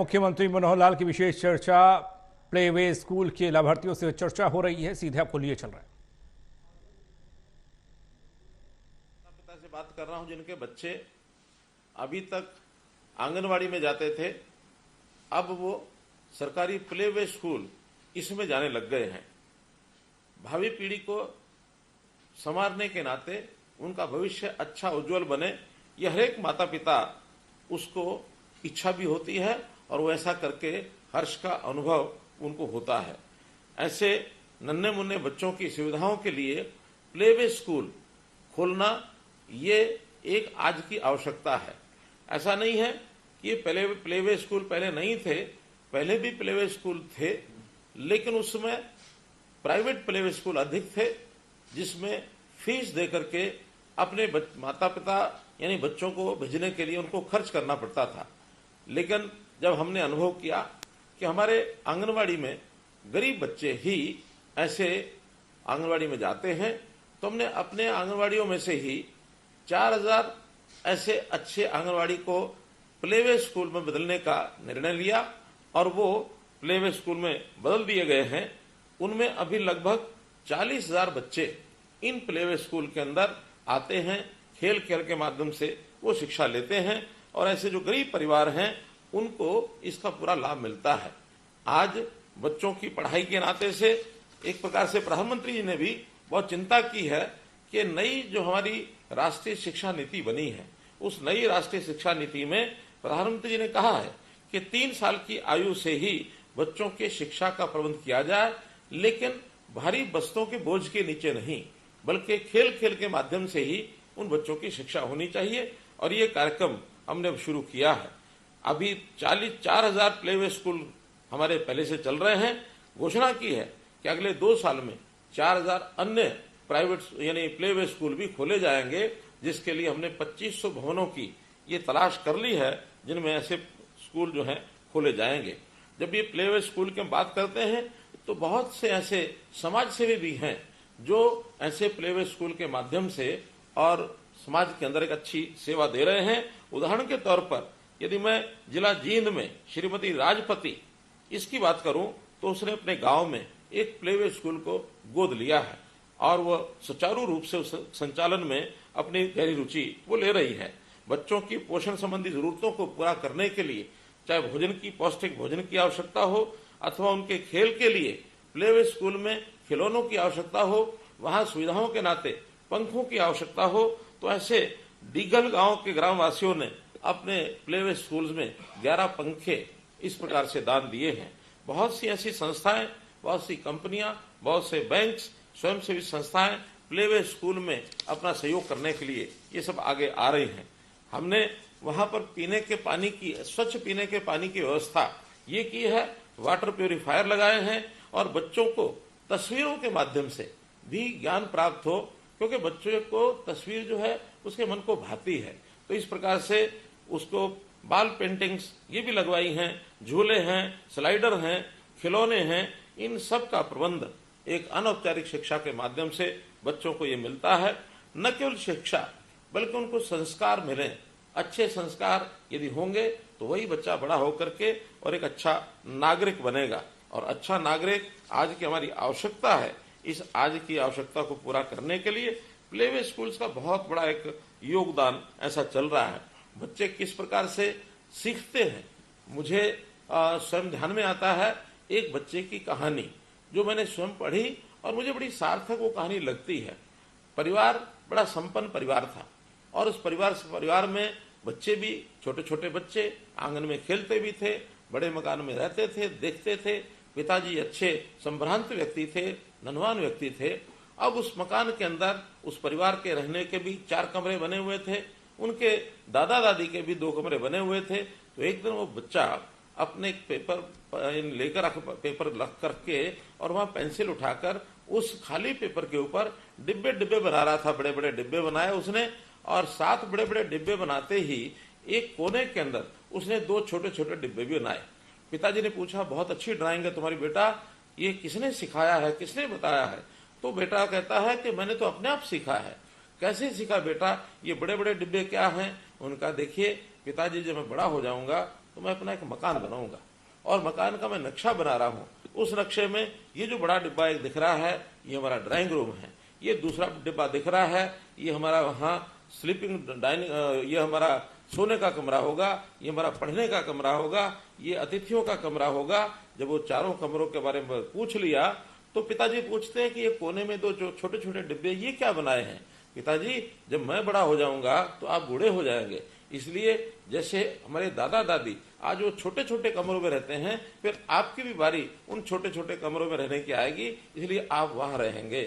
मुख्यमंत्री मनोहर लाल की विशेष चर्चा। प्ले वे स्कूल के लाभार्थियों से चर्चा हो रही है, सीधे आपको लिए चल रहा है। पिता से बात कर रहा हूं जिनके बच्चे अभी तक आंगनवाड़ी में जाते थे, अब वो सरकारी प्ले वे स्कूल इसमें जाने लग गए हैं। भावी पीढ़ी को संवारने के नाते उनका भविष्य अच्छा उज्जवल बने, यह हर एक माता पिता उसको इच्छा भी होती है और वैसा करके हर्ष का अनुभव उनको होता है। ऐसे नन्हे मुन्ने बच्चों की सुविधाओं के लिए प्ले वे स्कूल खोलना ये एक आज की आवश्यकता है। ऐसा नहीं है कि ये प्ले वे स्कूल पहले नहीं थे, पहले भी प्ले वे स्कूल थे, लेकिन उसमें प्राइवेट प्ले वे स्कूल अधिक थे, जिसमें फीस देकर के अपने माता पिता यानी बच्चों को भेजने के लिए उनको खर्च करना पड़ता था। लेकिन जब हमने अनुभव किया कि हमारे आंगनवाड़ी में गरीब बच्चे ही ऐसे आंगनवाड़ी में जाते हैं, तो हमने अपने आंगनवाड़ियों में से ही 4000 ऐसे अच्छे आंगनवाड़ी को प्ले वे स्कूल में बदलने का निर्णय लिया और वो प्ले वे स्कूल में बदल दिए गए हैं। उनमें अभी लगभग 40,000 बच्चे इन प्ले वे स्कूल के अंदर आते हैं, खेल खेल के माध्यम से वो शिक्षा लेते हैं और ऐसे जो गरीब परिवार हैं उनको इसका पूरा लाभ मिलता है। आज बच्चों की पढ़ाई के नाते से एक प्रकार से प्रधानमंत्री जी ने भी बहुत चिंता की है कि नई जो हमारी राष्ट्रीय शिक्षा नीति बनी है, उस नई राष्ट्रीय शिक्षा नीति में प्रधानमंत्री जी ने कहा है कि 3 साल की आयु से ही बच्चों के शिक्षा का प्रबंध किया जाए, लेकिन भारी बस्तों के बोझ के नीचे नहीं, बल्कि खेल खेल के माध्यम से ही उन बच्चों की शिक्षा होनी चाहिए। और ये कार्यक्रम हमने शुरू किया है। अभी 4,000 प्ले वे स्कूल हमारे पहले से चल रहे हैं। घोषणा की है कि अगले 2 साल में 4,000 अन्य प्राइवेट यानी प्ले वे स्कूल भी खोले जाएंगे, जिसके लिए हमने 2500 भवनों की ये तलाश कर ली है, जिनमें ऐसे स्कूल जो हैं खोले जाएंगे। जब ये प्ले वे स्कूल की हम बात करते हैं तो बहुत से ऐसे समाज सेवी भी हैं जो ऐसे प्ले वे स्कूल के माध्यम से और समाज के अंदर एक अच्छी सेवा दे रहे हैं। उदाहरण के तौर पर यदि मैं जिला जींद में श्रीमती राजपति इसकी बात करूं तो उसने अपने गांव में एक प्ले वे स्कूल को गोद लिया है और वह सुचारू रूप से उस संचालन में अपनी गहरी रुचि वो ले रही है। बच्चों की पोषण संबंधी जरूरतों को पूरा करने के लिए चाहे भोजन की पौष्टिक भोजन की आवश्यकता हो अथवा उनके खेल के लिए प्ले वे स्कूल में खिलौनों की आवश्यकता हो, वहां सुविधाओं के नाते पंखों की आवश्यकता हो, तो ऐसे डीगल गांव के ग्रामवासियों ने अपने प्ले वे स्कूल्स में 11 पंखे इस प्रकार से दान दिए हैं। बहुत सी ऐसी संस्थाएं, बहुत सी कंपनियां, बहुत से बैंक्स, स्वयंसेवी संस्थाएं प्ले वे स्कूल में अपना सहयोग करने के लिए ये सब आगे आ रही हैं। हमने वहां पर पीने के पानी की, स्वच्छ पीने के पानी की व्यवस्था ये की है, वाटर प्यूरिफायर लगाए हैं और बच्चों को तस्वीरों के माध्यम से भी ज्ञान प्राप्त हो, क्योंकि बच्चों को तस्वीर जो है उसके मन को भाती है। तो इस प्रकार से उसको बाल पेंटिंग्स ये भी लगवाई हैं, झूले हैं, स्लाइडर हैं, खिलौने हैं, इन सब का प्रबंध एक अनौपचारिक शिक्षा के माध्यम से बच्चों को ये मिलता है। न केवल शिक्षा बल्कि उनको संस्कार मिले। अच्छे संस्कार यदि होंगे तो वही बच्चा बड़ा होकर के और एक अच्छा नागरिक बनेगा, और अच्छा नागरिक आज की हमारी आवश्यकता है। इस आज की आवश्यकता को पूरा करने के लिए प्ले वे स्कूल्स का बहुत बड़ा एक योगदान ऐसा चल रहा है। बच्चे किस प्रकार से सीखते हैं, मुझे स्वयं ध्यान में आता है एक बच्चे की कहानी जो मैंने स्वयं पढ़ी और मुझे बड़ी सार्थक वो कहानी लगती है। परिवार बड़ा संपन्न परिवार था और उस परिवार में बच्चे भी, छोटे छोटे बच्चे आंगन में खेलते भी थे, बड़े मकान में रहते थे, देखते थे। पिताजी अच्छे संभ्रांत व्यक्ति थे, धनवान व्यक्ति थे। अब उस मकान के अंदर उस परिवार के रहने के भी 4 कमरे बने हुए थे, उनके दादा दादी के भी 2 कमरे बने हुए थे। तो एक दिन वो बच्चा अपने पेपर लेकर पेपर रख करके और वहां पेंसिल उठाकर उस खाली पेपर के ऊपर डिब्बे डिब्बे बना रहा था। बड़े बड़े डिब्बे बनाए उसने और 7 बड़े बड़े डिब्बे बनाते ही एक कोने के अंदर उसने 2 छोटे छोटे डिब्बे भी बनाए। पिताजी ने पूछा, बहुत अच्छी ड्राइंग है तुम्हारी बेटा, ये किसने सिखाया है, किसने बताया है? तो बेटा कहता है कि मैंने तो अपने आप सीखा है। कैसे सीखा बेटा, ये बड़े बड़े डिब्बे क्या हैं? उनका देखिए पिताजी, जब मैं बड़ा हो जाऊंगा तो तो मैं अपना एक मकान बनाऊंगा और मकान का मैं नक्शा बना रहा हूं। उस नक्शे में ये जो बड़ा डिब्बा एक दिख रहा है ये हमारा ड्राइंग रूम है, ये दूसरा डिब्बा दिख रहा है ये हमारा वहाँ स्लीपिंग डाइनिंग, ये हमारा सोने का कमरा होगा, ये हमारा पढ़ने का कमरा होगा, ये अतिथियों का कमरा होगा। जब वो चारों कमरों के बारे में पूछ लिया तो पिताजी पूछते हैं कि ये कोने में दो जो छोटे छोटे डिब्बे ये क्या बनाए हैं? पिताजी जब मैं बड़ा हो जाऊंगा तो आप बूढ़े हो जाएंगे, इसलिए जैसे हमारे दादा दादी आज वो छोटे छोटे कमरों में रहते हैं, फिर आपकी भी बारी उन छोटे छोटे कमरों में रहने की आएगी, इसलिए आप वहां रहेंगे।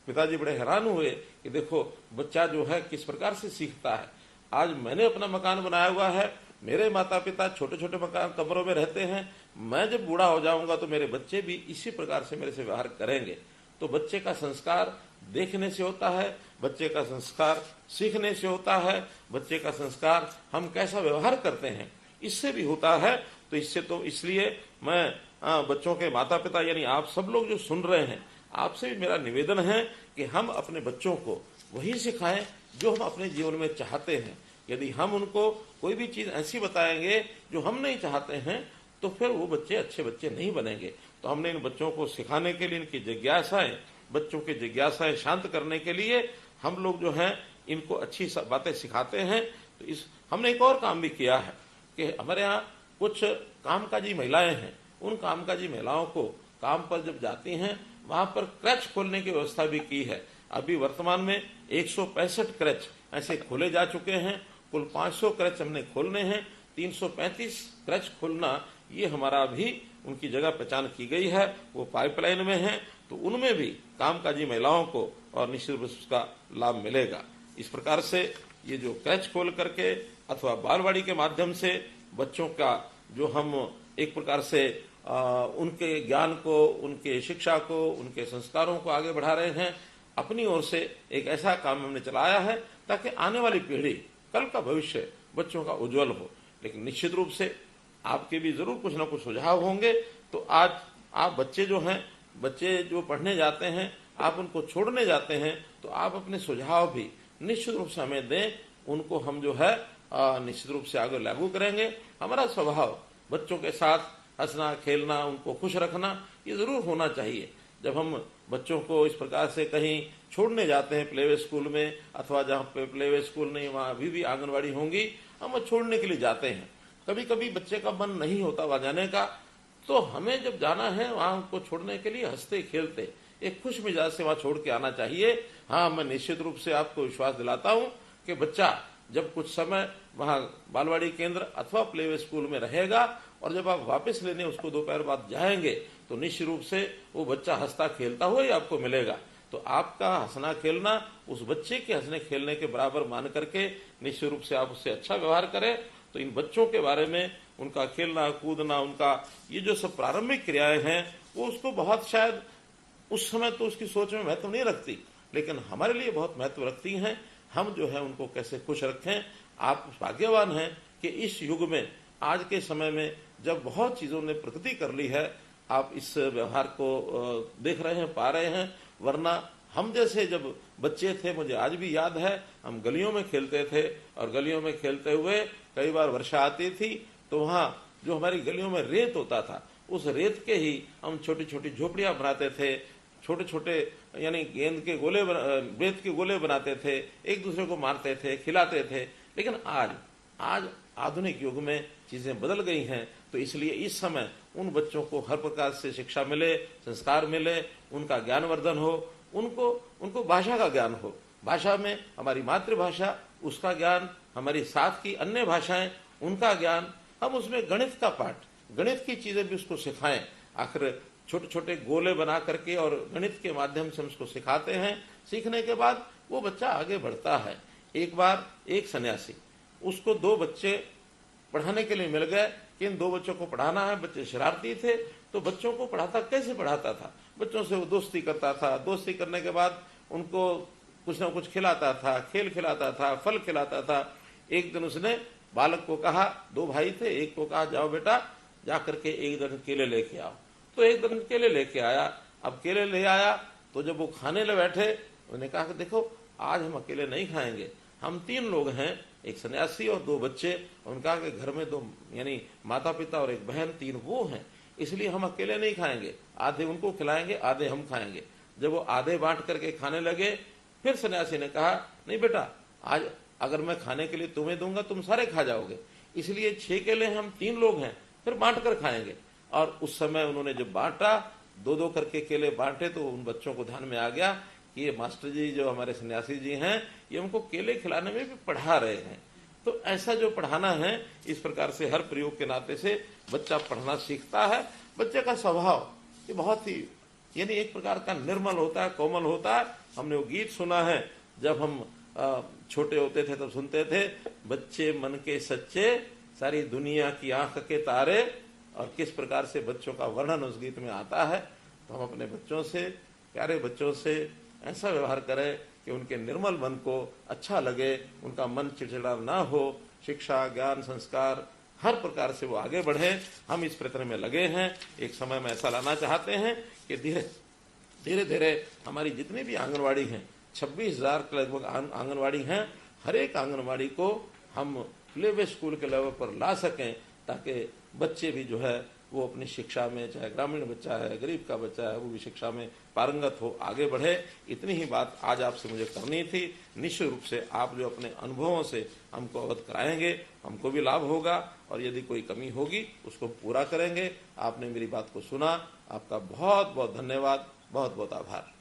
पिताजी बड़े हैरान हुए कि देखो बच्चा जो है किस प्रकार से सीखता है। आज मैंने अपना मकान बनाया हुआ है, मेरे माता पिता छोटे छोटे मकान कमरों में रहते हैं, मैं जब बूढ़ा हो जाऊंगा तो मेरे बच्चे भी इसी प्रकार से मेरे से व्यवहार करेंगे। तो बच्चे का संस्कार देखने से होता है, बच्चे का संस्कार सीखने से होता है, बच्चे का संस्कार हम कैसा व्यवहार करते हैं इससे भी होता है। तो इससे तो इसलिए मैं बच्चों के माता पिता यानी आप सब लोग जो सुन रहे हैं, आपसे भी मेरा निवेदन है कि हम अपने बच्चों को वही सिखाएं जो हम अपने जीवन में चाहते हैं। यदि हम उनको कोई भी चीज ऐसी बताएंगे जो हम नहीं चाहते हैं तो फिर वो बच्चे अच्छे बच्चे नहीं बनेंगे। तो हमने इन बच्चों को सिखाने के लिए इनकी जिज्ञासाएं, बच्चों की जिज्ञासाएं शांत करने के लिए हम लोग जो हैं इनको अच्छी बातें सिखाते हैं। तो इस हमने एक और काम भी किया है कि हमारे यहाँ कुछ कामकाजी महिलाएं हैं, उन कामकाजी महिलाओं को काम पर जब जाती हैं वहां पर क्रच खोलने की व्यवस्था भी की है। अभी वर्तमान में 165 क्रच ऐसे खोले जा चुके हैं, कुल 500 क्रच हमने खोलने हैं, 335 क्रच खोलना ये हमारा भी उनकी जगह पहचान की गई है, वो पाइपलाइन में है। तो उनमें भी कामकाजी महिलाओं को और निश्चित रूप से उसका लाभ मिलेगा। इस प्रकार से ये जो क्रच खोल करके अथवा बालवाड़ी के माध्यम से बच्चों का जो हम एक प्रकार से उनके ज्ञान को, उनके शिक्षा को, उनके संस्कारों को आगे बढ़ा रहे हैं, अपनी ओर से एक ऐसा काम हमने चलाया है ताकि आने वाली पीढ़ी, कल का भविष्य बच्चों का उज्जवल हो। लेकिन निश्चित रूप से आपके भी जरूर कुछ ना कुछ सुझाव होंगे। तो आज आप बच्चे जो हैं, बच्चे जो पढ़ने जाते हैं, आप उनको छोड़ने जाते हैं, तो आप अपने सुझाव भी निश्चित रूप से हमें दें, उनको हम जो है निश्चित रूप से आगे लागू करेंगे। हमारा स्वभाव बच्चों के साथ हंसना खेलना, उनको खुश रखना ये जरूर होना चाहिए। जब हम बच्चों को इस प्रकार से कहीं छोड़ने जाते हैं प्लेवे स्कूल में, अथवा जहाँ पे प्लेवे स्कूल नहीं वहाँ अभी भी आंगनवाड़ी होंगी, हम छोड़ने के लिए जाते हैं। कभी कभी बच्चे का मन नहीं होता वहां जाने का, तो हमें जब जाना है वहां उनको छोड़ने के लिए हंसते खेलते एक खुश मिजाज से वहां छोड़ के आना चाहिए। हाँ, मैं निश्चित रूप से आपको विश्वास दिलाता हूं कि बच्चा जब कुछ समय वहां बालवाड़ी केंद्र अथवा प्लेवे स्कूल में रहेगा और जब आप वापस लेने उसको दोपहर बाद जाएंगे तो निश्चित रूप से वो बच्चा हंसता खेलता हुआ ही आपको मिलेगा। तो आपका हंसना खेलना उस बच्चे के हंसने खेलने के बराबर मान करके निश्चित रूप से आप उससे अच्छा व्यवहार करें। तो इन बच्चों के बारे में उनका खेलना कूदना, उनका ये जो सब प्रारंभिक क्रियाएं हैं, वो उसको बहुत शायद उस समय तो उसकी सोच में महत्व नहीं रखती, लेकिन हमारे लिए बहुत महत्व रखती हैं। हम जो है उनको कैसे खुश रखें। आप भाग्यवान हैं कि इस युग में, आज के समय में जब बहुत चीजों ने प्रगति कर ली है, आप इस व्यवहार को देख रहे हैं, पा रहे हैं। वरना हम जैसे जब बच्चे थे, मुझे आज भी याद है, हम गलियों में खेलते थे और गलियों में खेलते हुए कई बार वर्षा आती थी तो वहां जो हमारी गलियों में रेत होता था, उस रेत के ही हम छोटी छोटी झोपड़ियां बनाते थे, छोटे छोटे यानी गेंद के गोले, रेत के गोले बनाते थे, एक दूसरे को मारते थे, खिलाते थे। लेकिन आज आधुनिक युग में चीजें बदल गई हैं, तो इसलिए इस समय उन बच्चों को हर प्रकार से शिक्षा मिले, संस्कार मिले, उनका ज्ञानवर्धन हो, उनको भाषा का ज्ञान हो। भाषा में हमारी मातृभाषा, उसका ज्ञान, हमारी साथ की अन्य भाषाएं, उनका ज्ञान, हम उसमें गणित का पाठ, गणित की चीजें भी उसको सिखाएं। आखिर छोटे छोटे गोले बना करके और गणित के माध्यम से हम उसको सिखाते हैं। सीखने के बाद वो बच्चा आगे बढ़ता है। एक बार एक सन्यासी, उसको 2 बच्चे पढ़ाने के लिए मिल गए कि इन 2 बच्चों को पढ़ाना है। बच्चे शरारती थे, तो बच्चों को कैसे पढ़ाता था? बच्चों से वो दोस्ती करता था, दोस्ती करने के बाद उनको कुछ ना कुछ खिलाता था, खेल खिलाता था, फल खिलाता था। एक दिन उसने बालक को कहा, 2 भाई थे, एक को कहा जाओ बेटा जा करके एक दिन केले लेके आओ। तो एक दिन केले लेके आया। अब केले ले आया तो जब वो खाने ले बैठे, उन्होंने कहा कि देखो आज हम अकेले नहीं खाएंगे, हम 3 लोग हैं, एक सन्यासी और 2 बच्चे। उन्होंने कहा कि घर में 2 यानी माता पिता और एक बहन, 3 वो हैं, इसलिए हम अकेले नहीं खाएंगे, आधे उनको खिलाएंगे, आधे हम खाएंगे। जब वो आधे बांट करके खाने लगे, फिर सन्यासी ने कहा, नहीं बेटा, आज अगर मैं खाने के लिए तुम्हें दूंगा तुम सारे खा जाओगे, इसलिए 6 केले हम 3 लोग हैं, फिर बांट कर खाएंगे। और उस समय उन्होंने जब बांटा, 2-2 करके केले बांटे, तो उन बच्चों को ध्यान में आ गया कि ये मास्टर जी जो हमारे सन्यासी जी हैं, ये उनको केले खिलाने में भी पढ़ा रहे हैं। तो ऐसा जो पढ़ाना है, इस प्रकार से हर प्रयोग के नाते से बच्चा पढ़ना सीखता है। बच्चे का स्वभाव ये बहुत ही यानी एक प्रकार का निर्मल होता है, कोमल होता है। हमने वो गीत सुना है, जब हम छोटे होते थे तब सुनते थे, बच्चे मन के सच्चे, सारी दुनिया की आंख के तारे। और किस प्रकार से बच्चों का वर्णन उस गीत में आता है। तो हम अपने बच्चों से, प्यारे बच्चों से ऐसा व्यवहार करें कि उनके निर्मल मन को अच्छा लगे, उनका मन चिड़चिड़ा ना हो, शिक्षा, ज्ञान, संस्कार हर प्रकार से वो आगे बढ़े। हम इस प्रयत्न में लगे हैं। एक समय में ऐसा लाना चाहते हैं कि धीरे धीरे हमारी जितनी भी आंगनवाड़ी हैं, 26,000 के लगभग आंगनवाड़ी हैं, हर एक आंगनवाड़ी को हम प्ले वे स्कूल के लेवल पर ला सकें, ताकि बच्चे भी जो है वो अपनी शिक्षा में, चाहे ग्रामीण बच्चा है, गरीब का बच्चा है, वो भी शिक्षा में पारंगत हो, आगे बढ़े। इतनी ही बात आज आपसे मुझे करनी थी। निश्चित रूप से आप जो अपने अनुभवों से हमको अवगत कराएंगे, हमको भी लाभ होगा, और यदि कोई कमी होगी उसको पूरा करेंगे। आपने मेरी बात को सुना, आपका बहुत बहुत धन्यवाद, बहुत बहुत आभार।